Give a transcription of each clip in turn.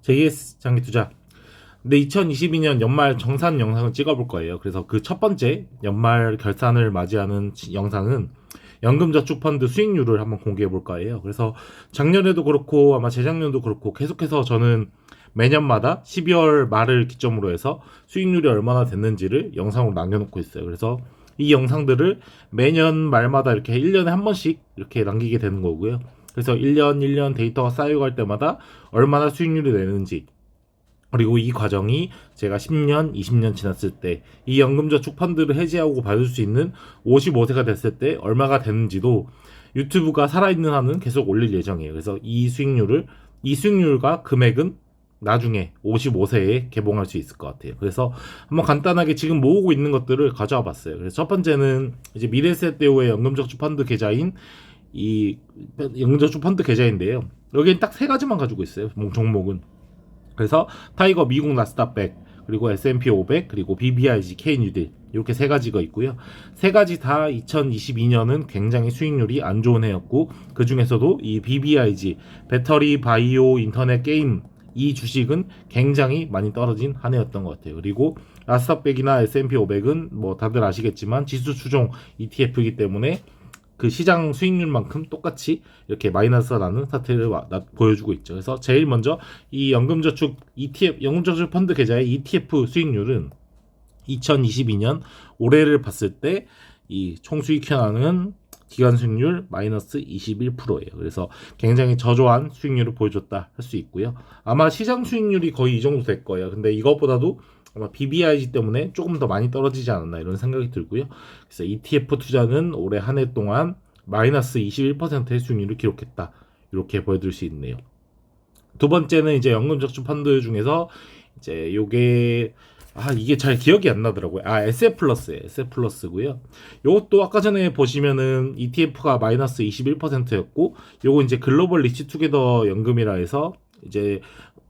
JS 장기투자. 근데 2022년 연말 정산 영상을 찍어볼 거예요. 그래서 그 첫 번째 연말 결산을 맞이하는 영상은 연금저축펀드 수익률을 한번 공개해 볼 거예요. 그래서 작년에도 그렇고 아마 재작년도 그렇고 계속해서 저는 매년마다 12월 말을 기점으로 해서 수익률이 얼마나 됐는지를 영상으로 남겨놓고 있어요. 그래서 이 영상들을 매년 말마다 이렇게 1년에 한 번씩 이렇게 남기게 되는 거고요. 그래서 1년 데이터가 쌓여갈 때마다 얼마나 수익률이 내는지, 그리고 이 과정이 제가 10년, 20년 지났을 때 이 연금저축 펀드를 해지하고 받을 수 있는 55세가 됐을 때 얼마가 되는지도 유튜브가 살아있는 한은 계속 올릴 예정이에요. 그래서 이 수익률과 금액은 나중에 55세에 개봉할 수 있을 것 같아요. 그래서 한번 간단하게 지금 모으고 있는 것들을 가져와 봤어요. 그래서 첫 번째는 이제 미래세대우의 연금저축 펀드 계좌인 이 연금저축 펀드 계좌인데요. 여기는 딱 세 가지만 가지고 있어요. 종목은. 그래서 타이거 미국 나스닥100, 그리고 S&P 500, 그리고 BBIG K뉴딜, 이렇게 세 가지가 있고요. 세 가지 다 2022년은 굉장히 수익률이 안 좋은 해였고, 그 중에서도 이 BBIG 배터리 바이오 인터넷 게임 이 주식은 굉장히 많이 떨어진 한 해였던 것 같아요. 그리고 나스닥100이나 S&P 500은 뭐 다들 아시겠지만 지수 추종 ETF이기 때문에 그 시장 수익률만큼 똑같이 이렇게 마이너스가 나는 사태를 보여주고 있죠. 그래서 제일 먼저 이 연금저축 ETF, 연금저축 펀드 계좌의 ETF 수익률은 2022년 올해를 봤을 때 이 총수익 현황은 기간 수익률 마이너스 21%예요. 그래서 굉장히 저조한 수익률을 보여줬다 할 수 있고요. 아마 시장 수익률이 거의 이 정도 될 거예요. 근데 이것보다도 아마 BBIG 때문에 조금 더 많이 떨어지지 않았나 이런 생각이 들고요. 그래서 ETF 투자는 올해 한 해 동안 마이너스 21%의 수익률을 기록했다. 이렇게 보여드릴 수 있네요. 두 번째는 이제 연금저축 펀드 중에서 이제 이게 잘 기억이 안 나더라고요. SF플러스예요. SF플러스고요. 요것도 아까 전에 보시면은 ETF가 마이너스 21%였고, 요거 이제 글로벌 리치 투게더 연금이라 해서 이제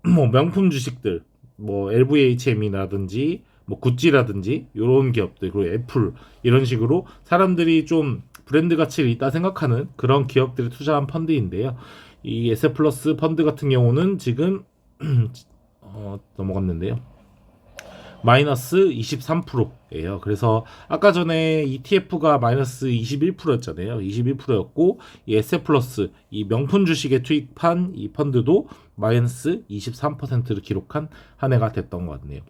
뭐 명품 주식들, 뭐 LVHM이라든지 뭐 구찌라든지 이런 기업들, 그리고 애플 이런 식으로 사람들이 좀 브랜드 가치를 있다 생각하는 그런 기업들이 투자한 펀드인데요. 이 SF플러스 펀드 같은 경우는 지금 넘어갔는데요. 마이너스 23%예요. 그래서 아까 전에 ETF가 마이너스 21%였잖아요. 21%였고 이 SF플러스 이 명품 주식에 투입한 이 펀드도 마이너스 23%를 기록한 한 해가 됐던 것 같네요.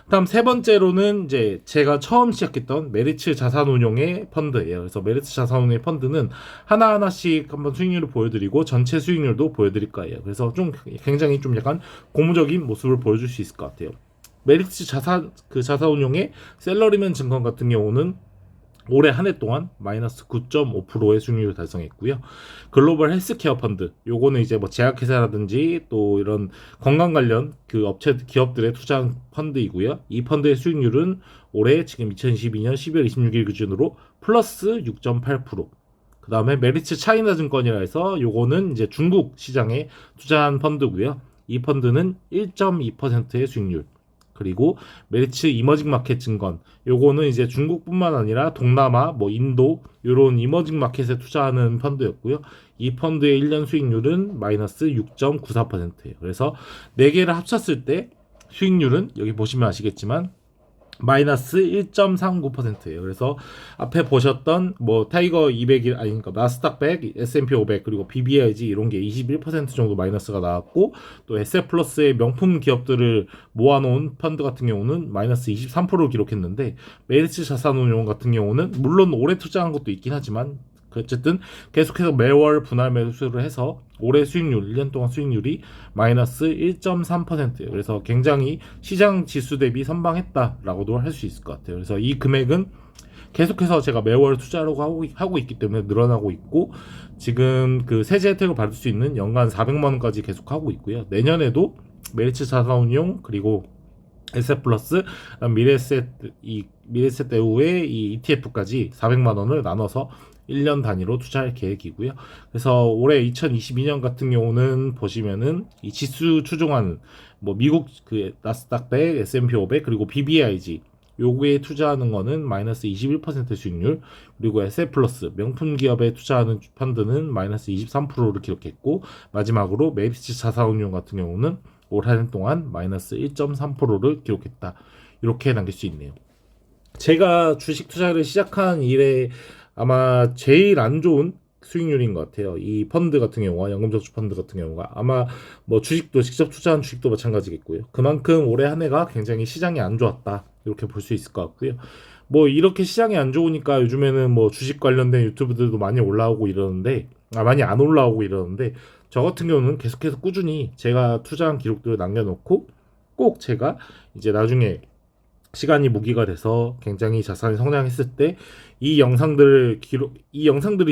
다음 세 번째로는 이제 제가 처음 시작했던 메리츠 자산운용의 펀드예요. 그래서 메리츠 자산운용의 펀드는 하나하나씩 한번 수익률을 보여드리고 전체 수익률도 보여드릴 거예요. 그래서 좀 굉장히 좀 약간 고무적인 모습을 보여줄 수 있을 것 같아요. 메리츠 자산운용의 셀러리맨 증권 같은 경우는 올해 한 해 동안 마이너스 9.5%의 수익률을 달성했고요. 글로벌 헬스케어 펀드, 요거는 이제 뭐 제약회사라든지 또 이런 건강 관련 그 기업들에 투자한 펀드이고요. 이 펀드의 수익률은 올해 지금 2022년 12월 26일 기준으로 플러스 6.8%. 그 다음에 메리츠 차이나 증권이라 해서 요거는 이제 중국 시장에 투자한 펀드고요. 이 펀드는 1.2%의 수익률. 그리고 메리츠 이머징 마켓 증권, 요거는 이제 중국뿐만 아니라 동남아, 뭐 인도 요런 이머징 마켓에 투자하는 펀드였고요. 이 펀드의 1년 수익률은 마이너스 6.94%예요. 그래서 4개를 합쳤을 때 수익률은 여기 보시면 아시겠지만 마이너스 1.39%예요. 그래서 앞에 보셨던 뭐 타이거 200이 그러니까 나스닥 100, S&P 500 그리고 BBIG 이런 게 21% 정도 마이너스가 나왔고, 또 SF플러스의 명품 기업들을 모아놓은 펀드 같은 경우는 마이너스 23%를 기록했는데, 메리츠 자산운용 같은 경우는 물론 올해 투자한 것도 있긴 하지만 어쨌든 계속해서 매월 분할 매수를 해서 올해 수익률, 1년 동안 수익률이 마이너스 1.3%예요. 그래서 굉장히 시장 지수 대비 선방했다라고도 할 수 있을 것 같아요. 그래서 이 금액은 계속해서 제가 매월 투자를 하고 있기 때문에 늘어나고 있고, 지금 그 세제 혜택을 받을 수 있는 연간 400만 원까지 계속 하고 있고요. 내년에도 메리츠 자산운용 그리고 SF플러스 미래세대우의 이 ETF까지 400만 원을 나눠서 1년 단위로 투자할 계획이고요. 그래서 올해 2022년 같은 경우는 보시면은 이 지수 추종하는 뭐 미국 그 나스닥 100, S&P 500 그리고 BBIG 요거에 투자하는 거는 마이너스 21% 수익률, 그리고 SF플러스 명품 기업에 투자하는 펀드는 마이너스 23%를 기록했고, 마지막으로 메리츠 자산운용 같은 경우는 올 한 해 동안 마이너스 1.3%를 기록했다. 이렇게 남길 수 있네요. 제가 주식 투자를 시작한 이래 아마 제일 안 좋은 수익률인 것 같아요. 이 펀드 같은 경우가, 연금저축 펀드 같은 경우가 아마 뭐 주식도 직접 투자한 주식도 마찬가지겠고요. 그만큼 올해 한 해가 굉장히 시장이 안 좋았다. 이렇게 볼 수 있을 것 같고요. 뭐 이렇게 시장이 안 좋으니까 요즘에는 뭐 주식 관련된 유튜브들도 많이 올라오고 이러는데, 많이 안 올라오고 이러는데, 저 같은 경우는 계속해서 꾸준히 제가 투자한 기록들을 남겨놓고 꼭 제가 이제 나중에 시간이 무기가 돼서 굉장히 자산이 성장했을 때 이 영상들이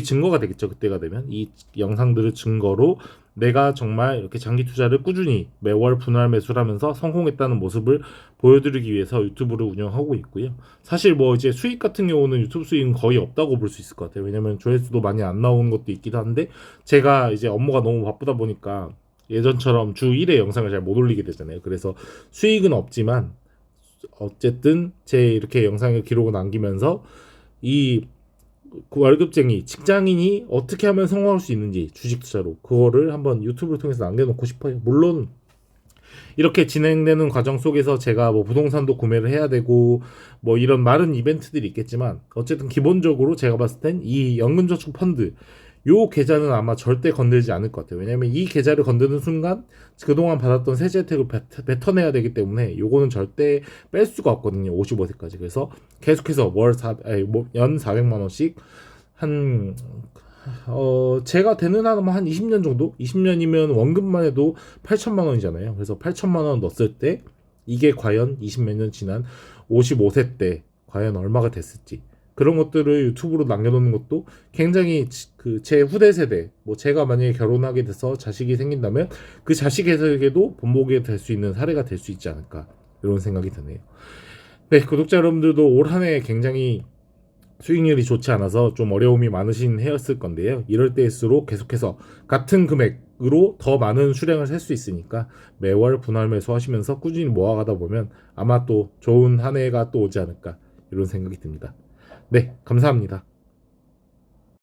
증거가 되겠죠. 그때가 되면 이 영상들을 증거로 내가 정말 이렇게 장기 투자를 꾸준히 매월 분할 매수를 하면서 성공했다는 모습을 보여드리기 위해서 유튜브를 운영하고 있고요. 사실 뭐 이제 수익 같은 경우는 유튜브 수익은 거의 없다고 볼 수 있을 것 같아요. 왜냐면 조회수도 많이 안 나오는 것도 있기도 한데, 제가 이제 업무가 너무 바쁘다 보니까 예전처럼 주 1회 영상을 잘 못 올리게 되잖아요. 그래서 수익은 없지만 어쨌든 제 이렇게 영상을 기록을 남기면서 이 월급쟁이 직장인이 어떻게 하면 성공할 수 있는지 주식 투자로 그거를 한번 유튜브를 통해서 남겨놓고 싶어요. 물론 이렇게 진행되는 과정 속에서 제가 뭐 부동산도 구매를 해야 되고 뭐 이런 많은 이벤트들이 있겠지만, 어쨌든 기본적으로 제가 봤을 땐 이 연금저축 펀드 요 계좌는 아마 절대 건들지 않을 것 같아요. 왜냐면 이 계좌를 건드는 순간 그동안 받았던 세제 혜택을 뱉어내야 되기 때문에 요거는 절대 뺄 수가 없거든요. 55세까지. 그래서 계속해서 연 400만 원씩 한 제가 되는 한은 한 20년 정도? 20년이면 원금만 해도 8천만 원이잖아요. 그래서 8천만 원 넣었을 때 이게 과연 20몇 년 지난 55세 때 과연 얼마가 됐을지, 그런 것들을 유튜브로 남겨놓는 것도 굉장히 제 후대 세대, 뭐 제가 만약에 결혼하게 돼서 자식이 생긴다면 그 자식에게도 본보게 될 수 있는 사례가 될 수 있지 않을까, 이런 생각이 드네요. 네, 구독자 여러분들도 올 한 해 굉장히 수익률이 좋지 않아서 좀 어려움이 많으신 해였을 건데요. 이럴 때일수록 계속해서 같은 금액으로 더 많은 수량을 살 수 있으니까 매월 분할 매수하시면서 꾸준히 모아가다 보면 아마 또 좋은 한 해가 또 오지 않을까, 이런 생각이 듭니다. 네, 감사합니다.